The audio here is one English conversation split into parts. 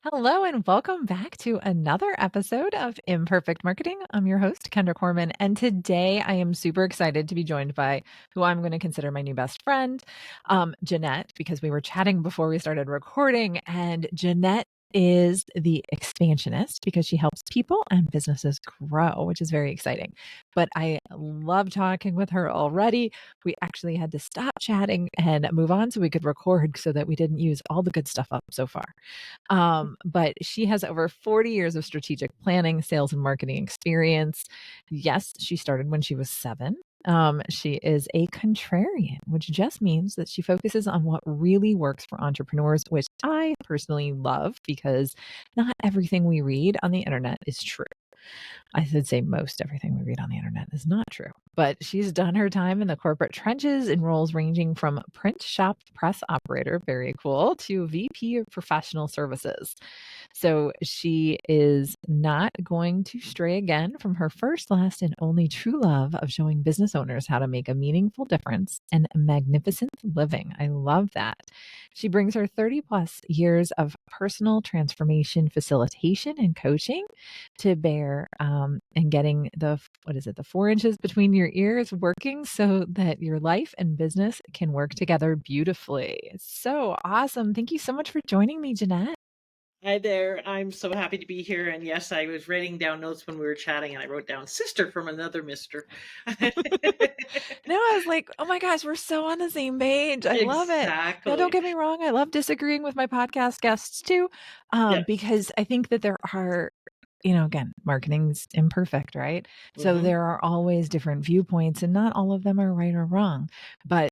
Hello and welcome back to another episode of Imperfect Marketing. I'm your host, Kendra Corman, and today I am super excited to be joined by who I'm going to consider my new best friend, Jannette, because we were chatting before we started recording, and Jannette is the expansionist because she helps people and businesses grow, which is very exciting. But I love talking with her already. We actually had to stop chatting and move on so we could record so that we didn't use all the good stuff up so far. But she has over 40 years of strategic planning, sales, and marketing experience. Yes, she started when she was 7. She is a contrarian, which just means that she focuses on what really works for entrepreneurs, which I personally love because not everything we read on the internet is true. I should say most everything we read on the internet is not true, but she's done her time in the corporate trenches in roles ranging from print shop press operator, very cool, to VP of professional services. So she is not going to stray again from her first, last, and only true love of showing business owners how to make a meaningful difference and magnificent living. I love that. She brings her 30 plus years of personal transformation facilitation and coaching to bear, and getting the 4 inches between your ears working so that your life and business can work together beautifully. It's so awesome. Thank you so much for joining me, Jannette. Hi there. I'm so happy to be here. And yes, I was writing down notes when we were chatting, and I wrote down sister from another mister. No, I was like, oh my gosh, we're so on the same page. I love it. Now, don't Exactly. get me wrong. I love disagreeing with my podcast guests too, Yes. because I think that there are, again, marketing's imperfect, right? So Hmm. there are always different viewpoints, and not all of them are right or wrong. But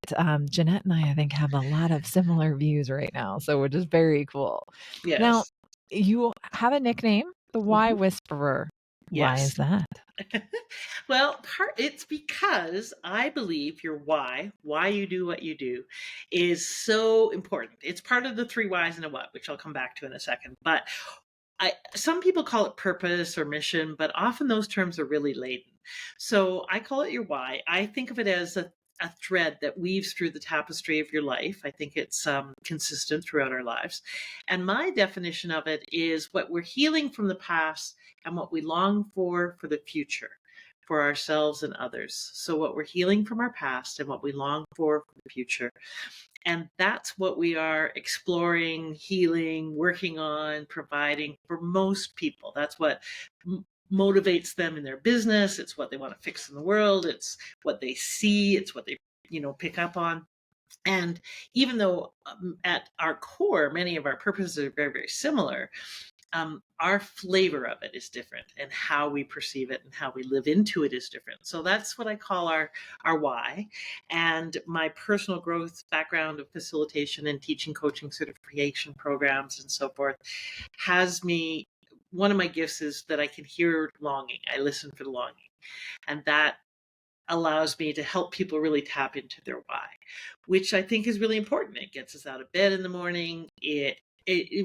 Jannette and I think, have a lot of similar views right now. So, which is very cool. Now, Yes. you have a nickname, the Why Hmm. Whisperer. Why is Yes. that? Well, it's because I believe your why you do what you do, is so important. It's part of the three whys and a what, which I'll come back to in a second. But some people call it purpose or mission, but often those terms are really laden. So I call it your why. I think of it as a thread that weaves through the tapestry of your life. I think it's consistent throughout our lives. And my definition of it is what we're healing from the past and what we long for the future, for ourselves and others. So what we're healing from our past and what we long for the future. And that's what we are exploring, healing, working on, providing for most people. That's what motivates them in their business. It's what they want to fix in the world. It's what they see. It's what they, pick up on. And even though at our core, many of our purposes are very, very similar, our flavor of it is different, and how we perceive it and how we live into it is different. So that's what I call our why. And my personal growth background of facilitation and teaching, coaching, certification programs, and so forth has me. One of my gifts is that I can hear longing. I listen for the longing, and that allows me to help people really tap into their why, which I think is really important. It gets us out of bed in the morning. It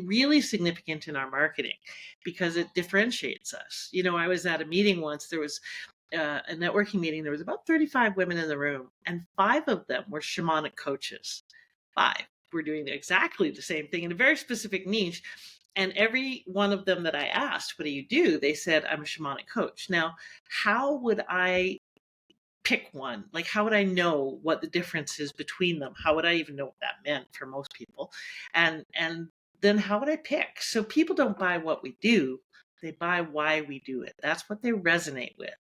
really significant in our marketing because it differentiates us. I was at a meeting once. There was a networking meeting. There was about 35 women in the room, and 5 of them were shamanic coaches. 5 were doing exactly the same thing in a very specific niche. And every one of them that I asked, what do you do? They said, I'm a shamanic coach. Now, how would I pick one? Like, how would I know what the difference is between them? How would I even know what that meant for most people? And then how would I pick? So people don't buy what we do, they buy why we do it. That's what they resonate with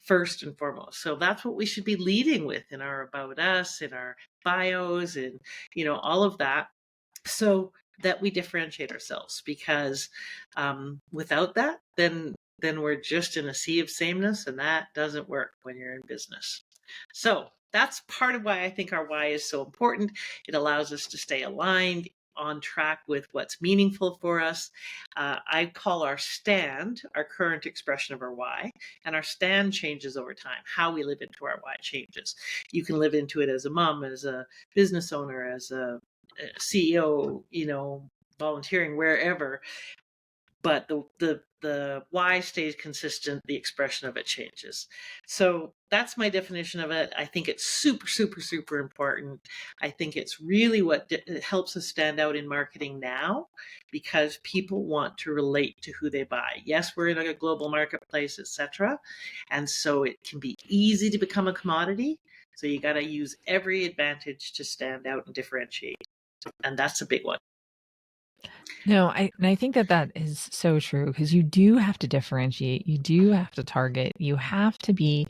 first and foremost. So that's what we should be leading with in our about us, in our bios, and all of that, so that we differentiate ourselves. Because without that, then we're just in a sea of sameness, and that doesn't work when you're in business. So that's part of why I think our why is so important. It allows us to stay aligned, on track with what's meaningful for us. I call our stand our current expression of our why, and our stand changes over time. How we live into our why changes. You can live into it as a mom, as a business owner, as a CEO, volunteering wherever. but the why stays consistent, the expression of it changes. So that's my definition of it. I think it's super, super, super important. I think it's really what it helps us stand out in marketing now, because people want to relate to who they buy. Yes, we're in a global marketplace, etc. And so it can be easy to become a commodity. So you got to use every advantage to stand out and differentiate. And that's a big one. No, I think that is so true, because you do have to differentiate. You do have to target. You have to be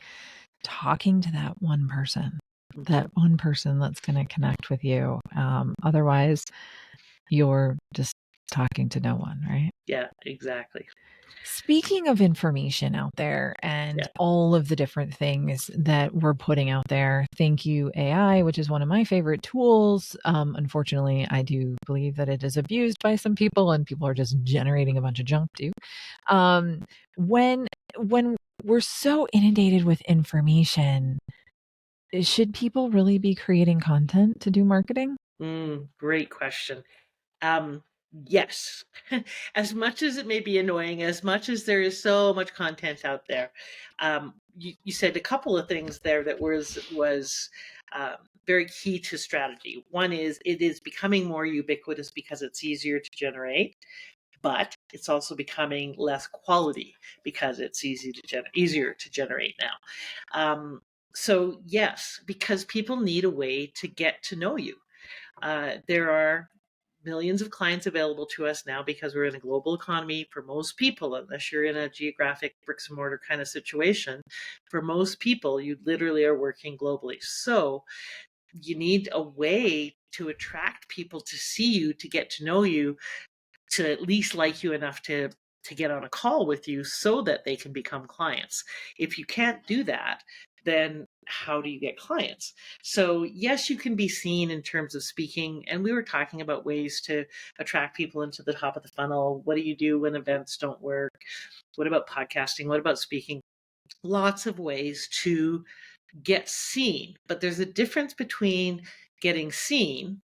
talking to that one person, Mhm. that's going to connect with you. Otherwise, you're just talking to no one, right? Yeah, exactly. Speaking of information out there and Yeah. all of the different things that we're putting out there, thank you, AI, which is one of my favorite tools. Unfortunately, I do believe that it is abused by some people, and people are just generating a bunch of junk too. Um, when when we're so inundated with information, should people really be creating content to do marketing? Great question. Um, yes. As much as it may be annoying, as much as there is so much content out there, you said a couple of things there that was very key to strategy. One is it is becoming more ubiquitous because it's easier to generate, but it's also becoming less quality because it's easier to generate now. So yes, because people need a way to get to know you. There are millions of clients available to us now because we're in a global economy. For most people, unless you're in a geographic bricks and mortar kind of situation, for most people, you literally are working globally. So you need a way to attract people to see you, to get to know you, to at least like you enough to get on a call with you so that they can become clients. If you can't do that, then how do you get clients? So yes, you can be seen in terms of speaking, and we were talking about ways to attract people into the top of the funnel. What do you do when events don't work? What about podcasting? What about speaking? Lots of ways to get seen, but there's a difference between getting seen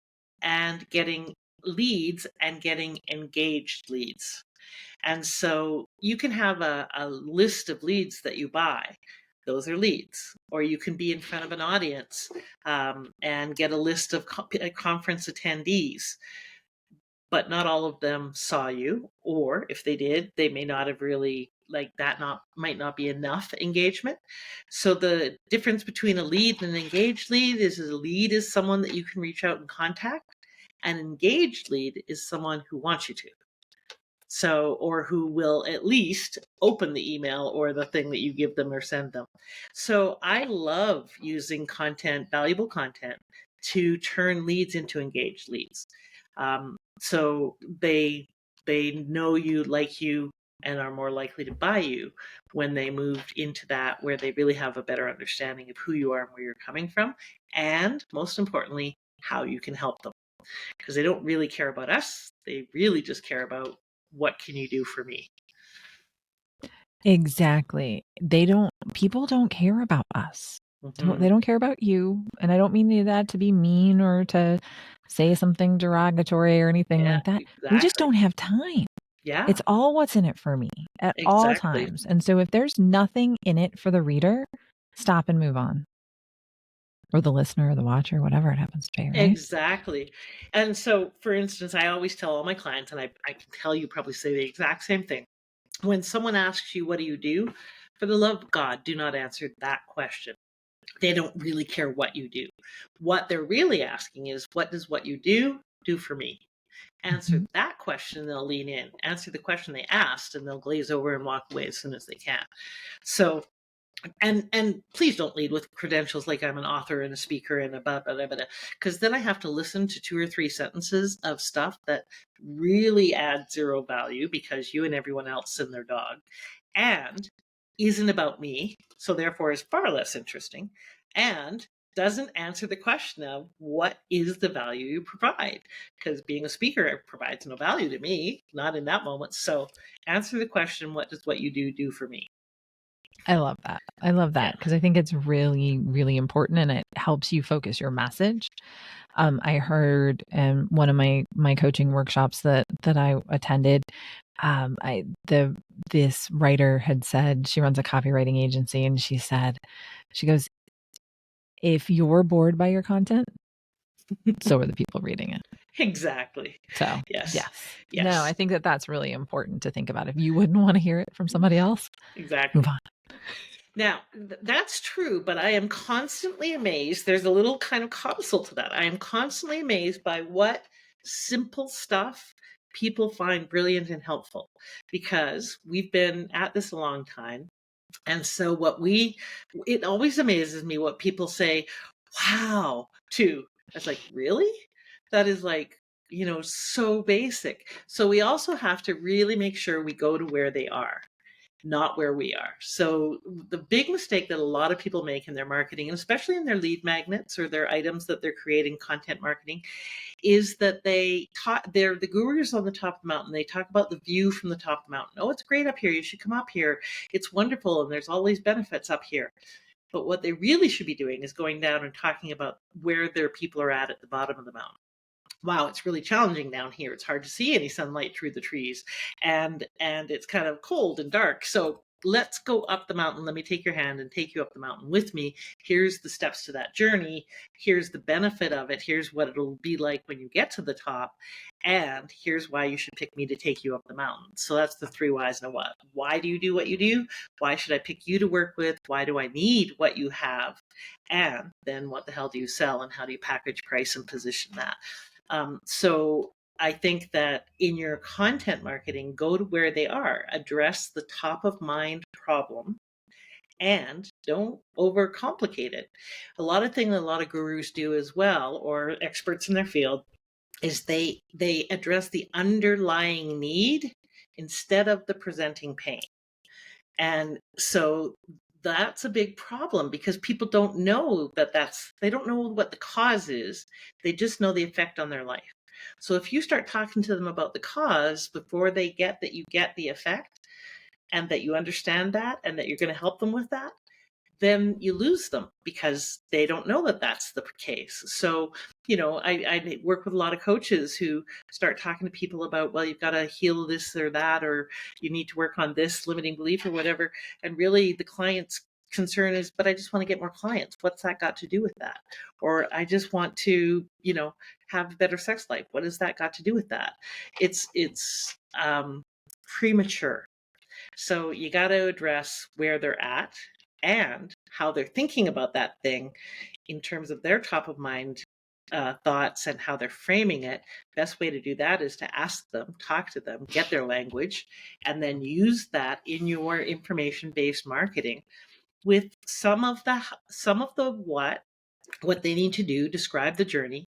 and getting leads and getting engaged leads. And so you can have a list of leads that you buy. Those are leads. Or you can be in front of an audience and get a list of conference attendees, but not all of them saw you. Or if they did, they may not have really like that, not might not be enough engagement. So the difference between a lead and an engaged lead is a lead is someone that you can reach out and contact. An engaged lead is someone who wants you to. So, or who will at least open the email or the thing that you give them or send them. So I love using content, valuable content, to turn leads into engaged leads. So they know you, like you, and are more likely to buy you when they moved into that, where they really have a better understanding of who you are and where you're coming from, and most importantly, how you can help them, because they don't really care about us. They really just care about what can you do for me. Exactly. People don't care about us. Hmm. They don't care about you. And I don't mean that to be mean or to say something derogatory or anything Yeah, like that. We just exactly. don't have time. Yeah, It's all what's in it for me at all exactly. times. And so if there's nothing in it for the reader, stop and move on. Or the listener or the watcher, whatever it happens to be, right? Exactly. And so, for instance, I always tell all my clients, and I can tell you probably say the exact same thing. When someone asks you, what do you do? For the love of God, do not answer that question. They don't really care what you do. What they're really asking is, what does what you do for me? Answer Mhm. that question, they'll lean in. Answer the question they asked, and they'll glaze over and walk away as soon as they can. So, and please don't lead with credentials like I'm an author and a speaker and a blah blah blah, because then I have to listen to 2 or 3 sentences of stuff that really add zero value because you and everyone else and their dog, and isn't about me, so therefore is far less interesting, and doesn't answer the question of what is the value you provide, because being a speaker provides no value to me, not in that moment. So answer the question, what does what you do for me? I love that. I love Yeah. that because I think it's really, really important, and it helps you focus your message. I heard in one of my coaching workshops that I attended, this writer had said, she runs a copywriting agency, and she goes, if you're bored by your content, so are the people reading it. Exactly. So Yes. yes. Yes. No, I think that's really important to think about. If you wouldn't want to hear it from somebody else, Exactly. move on. Now, that's true, but I am constantly amazed. There's a little kind of codicil to that. I am constantly amazed by what simple stuff people find brilliant and helpful, because we've been at this a long time. And so it always amazes me what people say, wow, to. It's like, really? That is like, so basic. So we also have to really make sure we go to where they are, not where we are. So the big mistake that a lot of people make in their marketing, and especially in their lead magnets or their items that they're creating content marketing, is that they're the gurus on the top of the mountain. They talk about the view from the top of the mountain. Oh, it's great up here. You should come up here. It's wonderful. And there's all these benefits up here. But what they really should be doing is going down and talking about where their people are at the bottom of the mountain. Wow, it's really challenging down here. It's hard to see any sunlight through the trees, and it's kind of cold and dark. So let's go up the mountain. Let me take your hand and take you up the mountain with me. Here's the steps to that journey. Here's the benefit of it. Here's what it'll be like when you get to the top. And here's why you should pick me to take you up the mountain. So that's the 3 whys and a what. Why do you do what you do? Why should I pick you to work with? Why do I need what you have? And then what the hell do you sell, and how do you package, price, and position that? So I think that in your content marketing, go to where they are, address the top of mind problem, and don't overcomplicate it. A lot of things that a lot of gurus do as well, or experts in their field, is they address the underlying need instead of the presenting pain. And so that's a big problem, because people don't know they don't know what the cause is. They just know the effect on their life. So if you start talking to them about the cause before they get that you get the effect, and that you understand that, and that you're going to help them with that, then you lose them, because they don't know that that's the case. So, I work with a lot of coaches who start talking to people about, well, you've got to heal this or that, or you need to work on this limiting belief or whatever. And really the client's concern is, but I just want to get more clients. What's that got to do with that? Or I just want to, have a better sex life. What has that got to do with that? It's premature. So you got to address where they're at and how they're thinking about that thing in terms of their top of mind thoughts and how they're framing it. Best way to do that is to ask them, talk to them, get their language, and then use that in your information-based marketing with some of the what they need to do, describe the journey,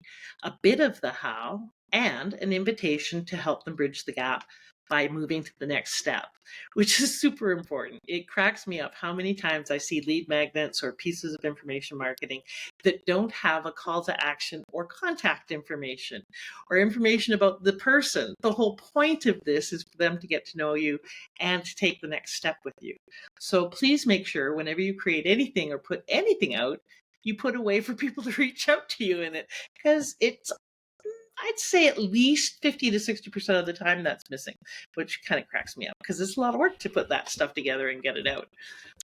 a bit of the how, and an invitation to help them bridge the gap by moving to the next step, which is super important. It cracks me up how many times I see lead magnets or pieces of information marketing that don't have a call to action or contact information or information about the person. The whole point of this is for them to get to know you and to take the next step with you. So please make sure whenever you create anything or put anything out, you put a way for people to reach out to you in it, because I'd say at least 50 to 60% of the time that's missing, which kind of cracks me up, because it's a lot of work to put that stuff together and get it out.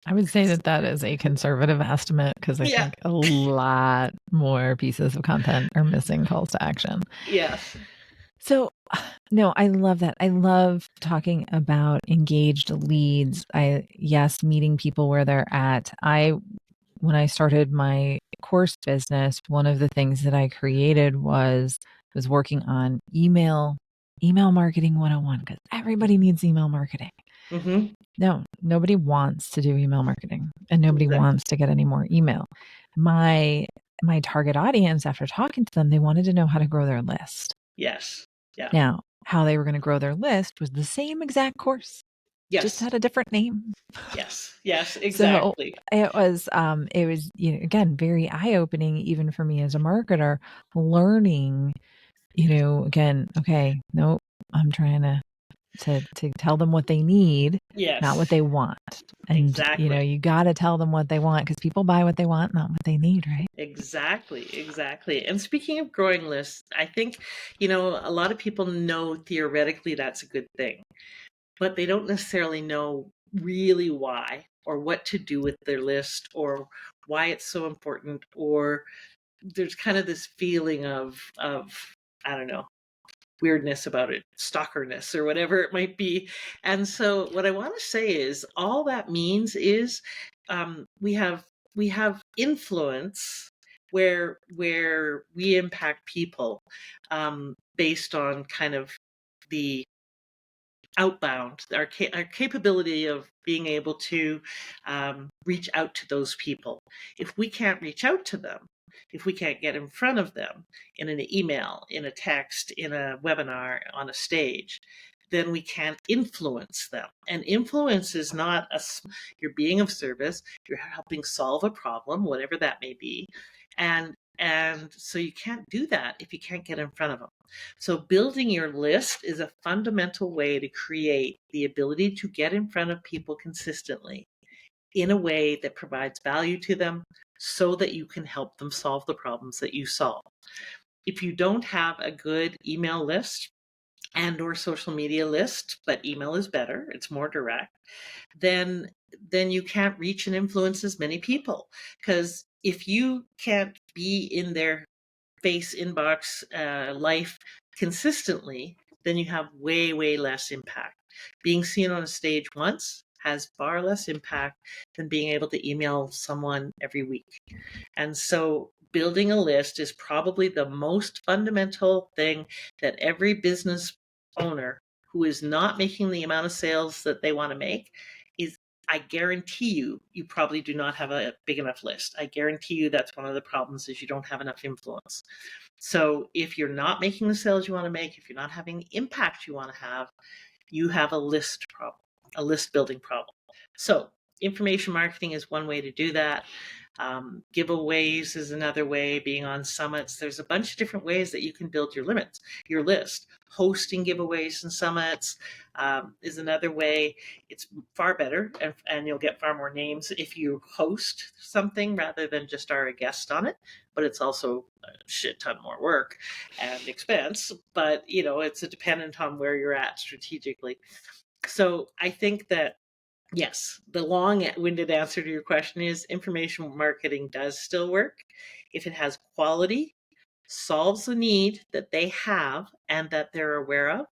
I would say that is a conservative estimate, because I think a lot more pieces of content are missing calls to action. Yes. So, no, I love that. I love talking about engaged leads. Meeting people where they're at. When I started my course business, one of the things that I created was working on email marketing 101, because everybody needs email marketing. Mm-hmm. No, nobody wants to do email marketing, and nobody wants to get any more email. My target audience, after talking to them, they wanted to know how to grow their list. Yes. Yeah. Now, how they were going to grow their list was the same exact course. Yes. Just had a different name. Yes. Yes, exactly. So it was again, very eye-opening, even for me as a marketer, learning, again, okay, nope, I'm trying to tell them what they need, not what they want. And, exactly. You got to tell them what they want, because people buy what they want, not what they need, right? Exactly. And speaking of growing lists, I think, a lot of people know theoretically that's a good thing. but they don't necessarily know really why or what to do with their list or why it's so important, or there's kind of this feeling of I don't know, weirdness about it, stalkerness or whatever it might be. And so what I want to say is all that means is we have influence where we impact people based on kind of the outbound, our capability of being able to reach out to those people. If we can't reach out to them, if we can't get in front of them in an email, in a text, in a webinar, on a stage, then we can't influence them. And influence is not you're being of service, you're helping solve a problem, whatever that may be. And so you can't do that if you can't get in front of them. So building your list is a fundamental way to create the ability to get in front of people consistently in a way that provides value to them so that you can help them solve the problems that you solve. If you don't have a good email list and or social media list, but email is better, it's more direct, then you can't reach and influence as many people. Because if you can't be in their face inbox life consistently, then you have way, way less impact. Being seen on a stage once has far less impact than being able to email someone every week. And so building a list is probably the most fundamental thing that every business owner who is not making the amount of sales that they want to make is, I guarantee you probably do not have a big enough list. I guarantee you that's one of the problems is you don't have enough influence. So if you're not making the sales you want to make, if you're not having the impact you want to have, you have a list problem, a list building problem. So information marketing is one way to do that. Giveaways is another way, being on summits. There's a bunch of different ways that you can build your list. Hosting giveaways and summits is another way. It's far better, and you'll get far more names if you host something rather than just are a guest on it. But it's also a shit ton more work and expense. But, it's dependent on where you're at strategically. So I think that, yes, the long-winded answer to your question is information marketing does still work if it has quality, solves the need that they have and that they're aware of,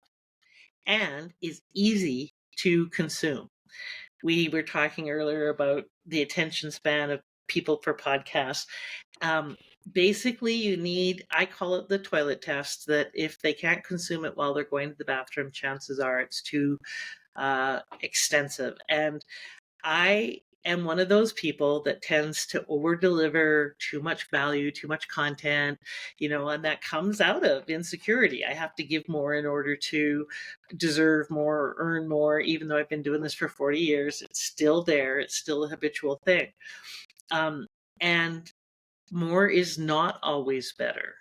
and is easy to consume. We were talking earlier about the attention span of people for podcasts. Basically, you need, I call it the toilet test, that if they can't consume it while they're going to the bathroom, chances are it's too extensive. And I am one of those people that tends to over deliver too much value, too much content, and that comes out of insecurity. I have to give more in order to deserve more, earn more. Even though I've been doing this for 40 years, it's still there. It's still a habitual thing. And more is not always better.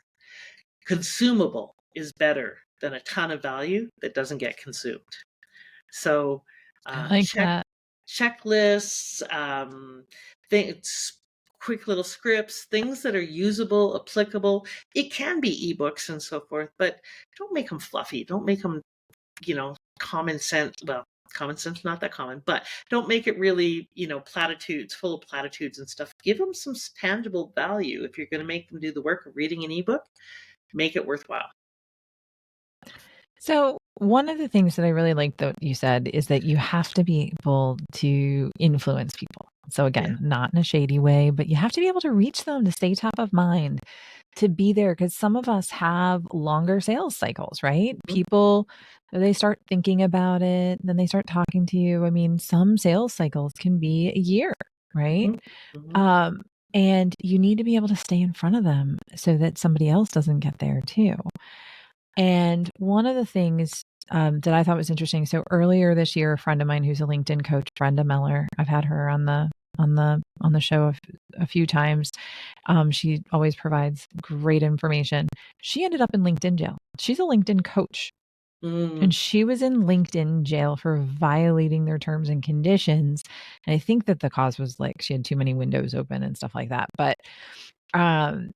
Consumable is better than a ton of value that doesn't get consumed. So I like that. checklists, things, quick little scripts, things that are usable, applicable. It can be ebooks and so forth, but don't make them fluffy. Don't make them, common sense. Well, common sense, not that common, but don't make it really, platitudes, full of platitudes and stuff. Give them some tangible value. If you're going to make them do the work of reading an ebook, make it worthwhile. So one of the things that I really like that you said is that you have to be able to influence people. So again, not in a shady way, but you have to be able to reach them, to stay top of mind, to be there. Because some of us have longer sales cycles, right? Mm-hmm. People, they start thinking about it, then they start talking to you. I mean, some sales cycles can be a year, right? Mm-hmm. And you need to be able to stay in front of them so that somebody else doesn't get there too. And one of the things that I thought was interesting. So earlier this year, a friend of mine who's a LinkedIn coach, Brenda Miller, I've had her on the show a few times. She always provides great information. She ended up in LinkedIn jail. She's a LinkedIn coach. And she was in LinkedIn jail for violating their terms and conditions. And I think that the cause was like she had too many windows open and stuff like that. But and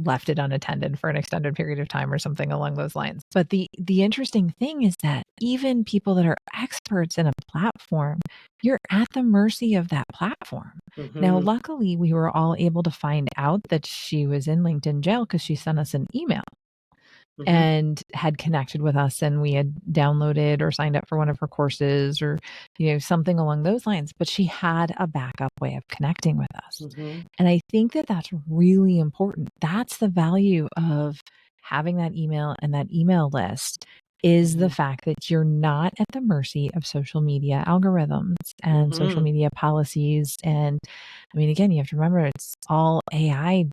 left it unattended for an extended period of time or something along those lines. But the interesting thing is that even people that are experts in a platform, you're at the mercy of that platform. Now, Mm-hmm. luckily, we were all able to find out that she was in LinkedIn jail because she sent us an email Mm-hmm. and had connected with us, and we had downloaded or signed up for one of her courses or something along those lines, but she had a backup way of connecting with us. Mm-hmm. And I think that that's really important. That's the value of having that email and that email list, is the Mm-hmm. fact that you're not at the mercy of social media algorithms and social Mm-hmm. media policies. And I mean, again, you have to remember it's all AI,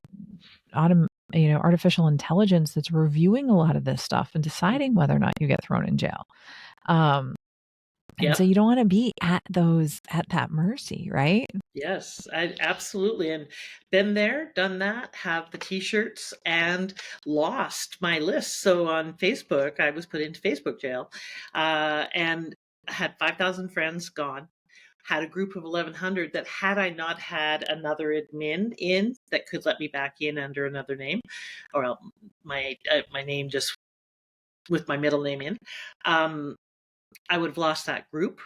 artificial intelligence that's reviewing a lot of this stuff and deciding whether or not you get thrown in jail. Um, and so Yep. you don't want to be at that mercy, right? Yes, I absolutely. And been there, done that, have the t-shirts and lost my list. So on Facebook, I was put into Facebook jail, and had 5,000 friends gone. Had a group of 1,100 that had I not had another admin in that could let me back in under another name, or my name just with my middle name in, um, I would have lost that group,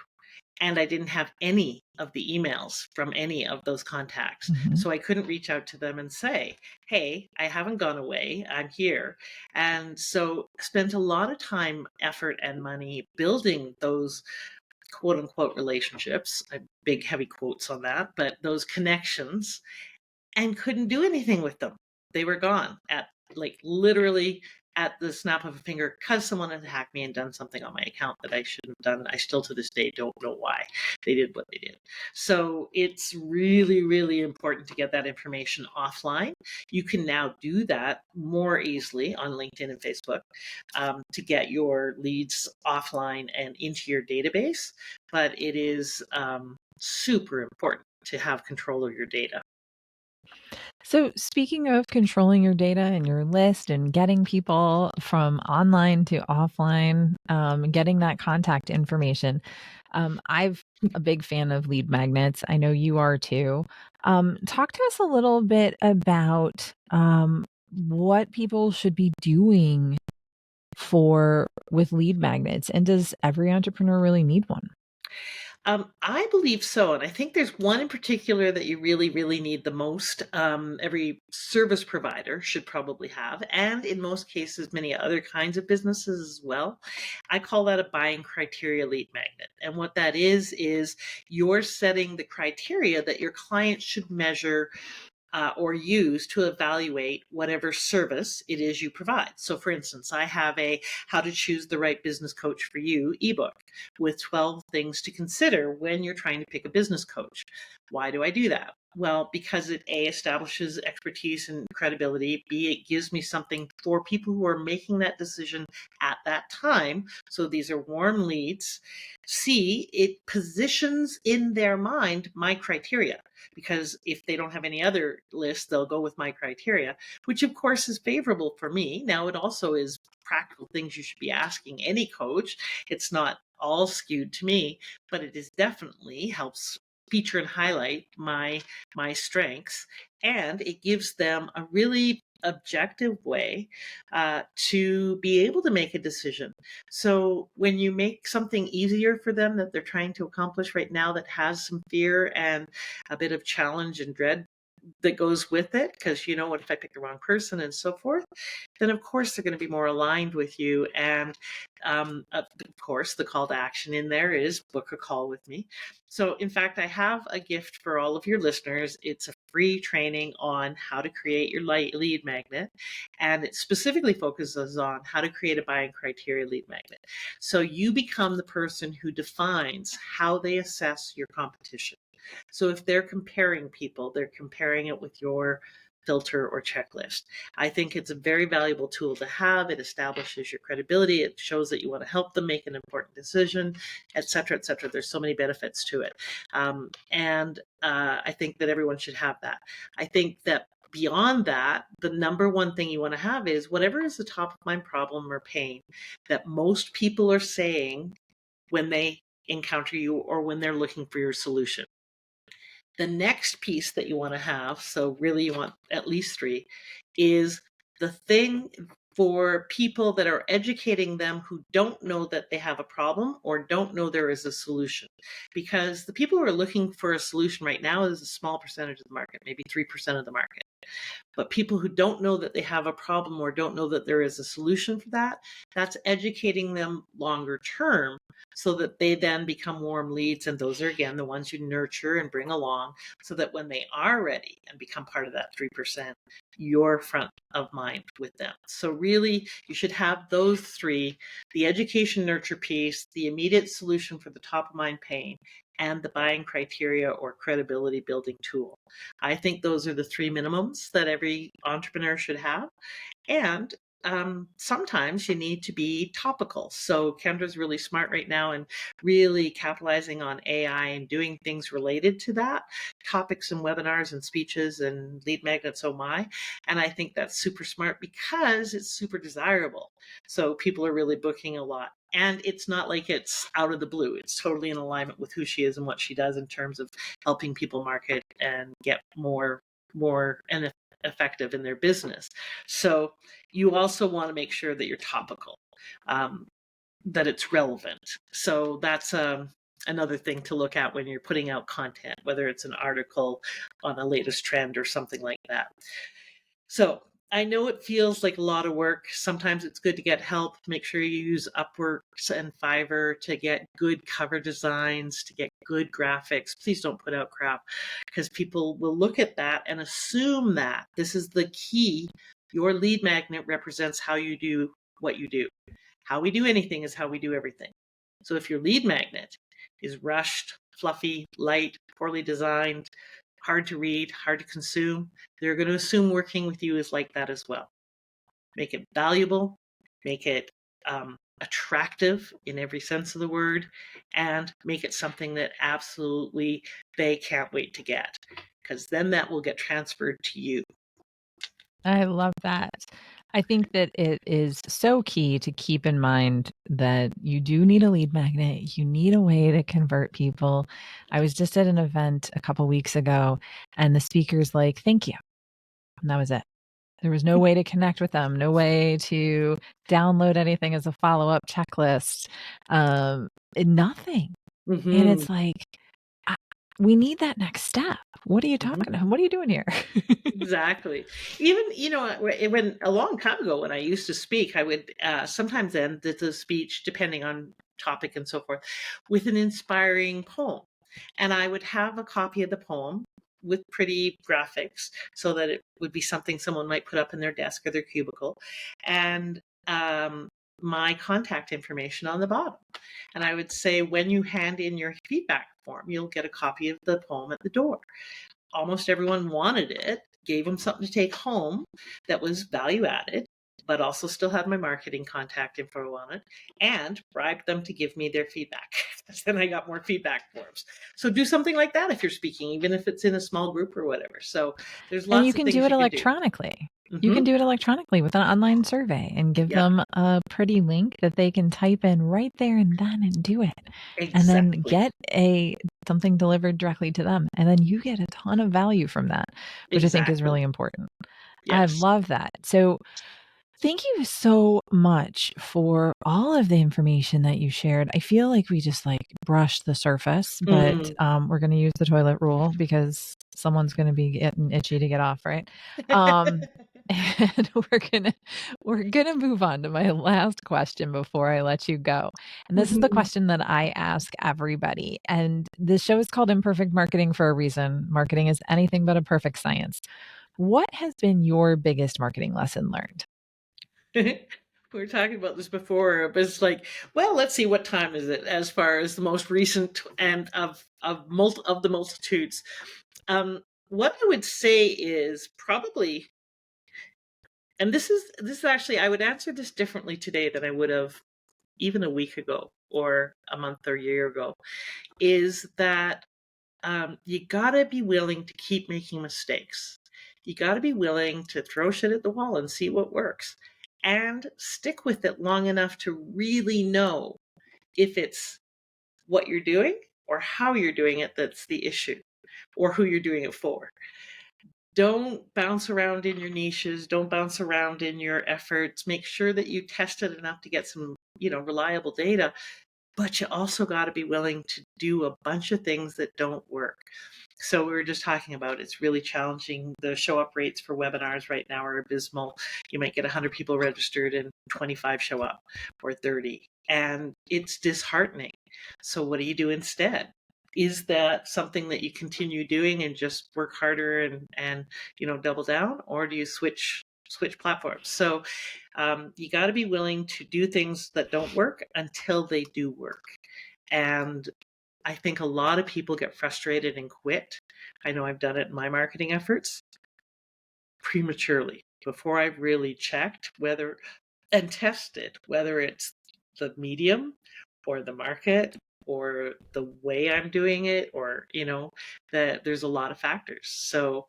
and I didn't have any of the emails from any of those contacts. Mhm. So I couldn't reach out to them and say, hey, I haven't gone away, I'm here. And so spent a lot of time, effort, and money building those quote unquote relationships. Big heavy quotes on that, but those connections, and couldn't do anything with them. They were gone at, like, literally at the snap of a finger, because someone had hacked me and done something on my account that I shouldn't have done. I still to this day don't know why they did what they did. So it's really, really important to get that information offline. You can now do that more easily on LinkedIn and Facebook, to get your leads offline and into your database. But it is super important to have control of your data. So, speaking of controlling your data and your list and getting people from online to offline, getting that contact information, I've a big fan of lead magnets. I know you are too. Talk to us a little bit about what people should be doing for with lead magnets, and does every entrepreneur really need one? I believe so. And I think there's one in particular that you really, really need the most. Every service provider should probably have, and in most cases, many other kinds of businesses as well. I call that a buying criteria lead magnet. And what that is you're setting the criteria that your client should measure, or use to evaluate whatever service it is you provide. So, for instance, I have a How to Choose the Right Business Coach for You ebook with 12 things to consider when you're trying to pick a business coach. Why do I do that? Well, because it A, establishes expertise and credibility, B, it gives me something for people who are making that decision at that time. So these are warm leads. C, it positions in their mind my criteria, because if they don't have any other list, they'll go with my criteria, which of course is favorable for me. Now, it also is practical things you should be asking any coach. It's not all skewed to me, but it is definitely helps feature and highlight my strengths, and it gives them a really objective way, to be able to make a decision. So when you make something easier for them that they're trying to accomplish right now, that has some fear and a bit of challenge and dread that goes with it, because what if I pick the wrong person and so forth, then of course they're going to be more aligned with you. And of course, the call to action in there is book a call with me. So, in fact, I have a gift for all of your listeners. It's a free training on how to create your lead magnet, and it specifically focuses on how to create a buying criteria lead magnet. So you become the person who defines how they assess your competition. So if they're comparing people, they're comparing it with your filter or checklist. I think it's a very valuable tool to have. It establishes your credibility. It shows that you want to help them make an important decision, et cetera, et cetera. There's so many benefits to it. And I think that everyone should have that. I think that beyond that, the number one thing you want to have is whatever is the top of mind problem or pain that most people are saying when they encounter you or when they're looking for your solution. The next piece that you want to have, so really you want at least three, is the thing for people that are educating them who don't know that they have a problem or don't know there is a solution. Because the people who are looking for a solution right now is a small percentage of the market, maybe 3% of the market. But people who don't know that they have a problem or don't know that there is a solution for that, that's educating them longer term so that they then become warm leads. And those are, again, the ones you nurture and bring along so that when they are ready and become part of that 3%, you're front of mind with them. So really, you should have those three: the education nurture piece, the immediate solution for the top of mind pain, and the buying criteria or credibility building tool. I think those are the three minimums that every entrepreneur should have. And sometimes you need to be topical. So Kendra's really smart right now and really capitalizing on AI and doing things related to that, topics and webinars and speeches and lead magnets, oh my. And I think that's super smart because it's super desirable. So people are really booking a lot. And it's not like it's out of the blue. It's totally in alignment with who she is and what she does in terms of helping people market and get more and effective in their business. So you also want to make sure that you're topical, that it's relevant. So that's another thing to look at when you're putting out content, whether it's an article on a latest trend or something like that. So I know it feels like a lot of work. Sometimes it's good to get help. Make sure you use Upworks and Fiverr to get good cover designs, to get good graphics. Please don't put out crap, because people will look at that and assume that this is the key. Your lead magnet represents how you do what you do. How we do anything is how we do everything. So if your lead magnet is rushed, fluffy, light, poorly designed, hard to read, hard to consume, they're going to assume working with you is like that as well. Make it valuable, make it attractive in every sense of the word, and make it something that absolutely they can't wait to get, because then that will get transferred to you. I love that. I think that it is so key to keep in mind that you do need a lead magnet. You need a way to convert people. I was just at an event a couple weeks ago, and the speaker's like, "Thank you." And that was it. There was no way to connect with them, no way to download anything as a follow-up checklist, nothing. And Mm-hmm. it's like, I we need that next step. What are you Mm-hmm. talking about? What are you doing here? Exactly. Even, when a long time ago when I used to speak, I would sometimes end the speech, depending on topic and so forth, with an inspiring poem. And I would have a copy of the poem with pretty graphics so that it would be something someone might put up in their desk or their cubicle. And my contact information on the bottom. And I would say, when you hand in your feedback form, you'll get a copy of the poem at the door. Almost everyone wanted it, gave them something to take home that was value added, but also still had my marketing contact info on it, and bribed them to give me their feedback. Then I got more feedback forms. So do something like that if you're speaking, even if it's in a small group or whatever. So there's And you lots of can do things it you can do. electronically. You can Mm-hmm. do it electronically with an online survey and give Yep, them a pretty link that they can type in right there and then and do it. And then exactly. get something delivered directly to them. And then you get a ton of value from that, which I think is Exactly. really important. I Yes. love that. So thank you so much for all of the information that you shared. I feel like we just brushed the surface, but Mm. we're going to use the toilet rule because someone's going to be getting itchy to get off, right? Um, and we're gonna move on to my last question before I let you go. And this is the Mhm. question that I ask everybody. And this show is called Imperfect Marketing for a reason. Marketing is anything but a perfect science. What has been your biggest marketing lesson learned? We were talking about this before, but it's like, well, let's see, what time is it as far as the most recent and of the multitudes. What I would say is probably, and this is actually, I would answer this differently today than I would have even a week ago or a month or a year ago, is that you gotta be willing to keep making mistakes. You gotta be willing to throw shit at the wall and see what works, and stick with it long enough to really know if it's what you're doing or how you're doing it that's the issue. or who you're doing it for. Don't bounce around in your niches. Don't bounce around in your efforts. Make sure that you test it enough to get some, reliable data. But you also got to be willing to do a bunch of things that don't work. So we were just talking about it's really challenging. The show up rates for webinars right now are abysmal. You might get 100 people registered and 25 show up, or 30. And it's disheartening. So what do you do instead? Is that something that you continue doing and just work harder and double down, or do you switch platforms? So you got to be willing to do things that don't work until they do work. And I think a lot of people get frustrated and quit. I know I've done it in my marketing efforts prematurely before I've really checked whether and tested whether it's the medium or the market or the way I'm doing it, or that there's a lot of factors. So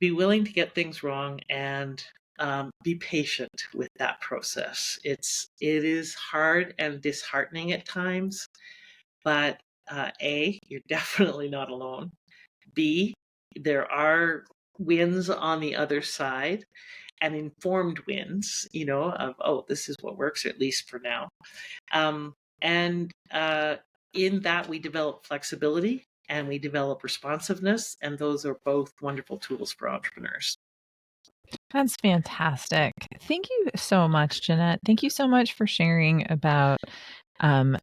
be willing to get things wrong and be patient with that process. It is hard and disheartening at times, but A, you're definitely not alone. B, there are wins on the other side, and informed wins, of, oh, this is what works, at least for now. And in that, we develop flexibility and we develop responsiveness, and those are both wonderful tools for entrepreneurs. That's fantastic. Thank you so much, Jannette. Thank you so much for sharing about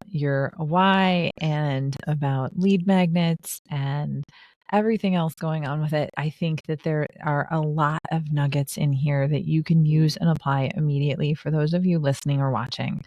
your why and about lead magnets and everything else going on with it. I think that there are a lot of nuggets in here that you can use and apply immediately for those of you listening or watching.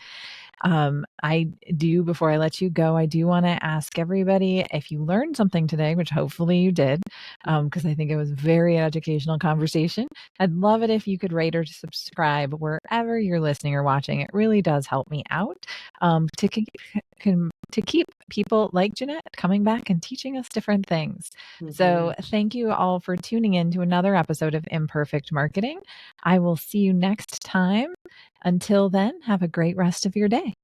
I do, before I let you go, I do want to ask everybody if you learned something today, which hopefully you did, because I think it was a very educational conversation. I'd love it if you could rate or subscribe wherever you're listening or watching. It really does help me out to keep people like Jannette coming back and teaching us different things. So thank you all for tuning in to another episode of Imperfect Marketing. I will see you next time. Until then, have a great rest of your day.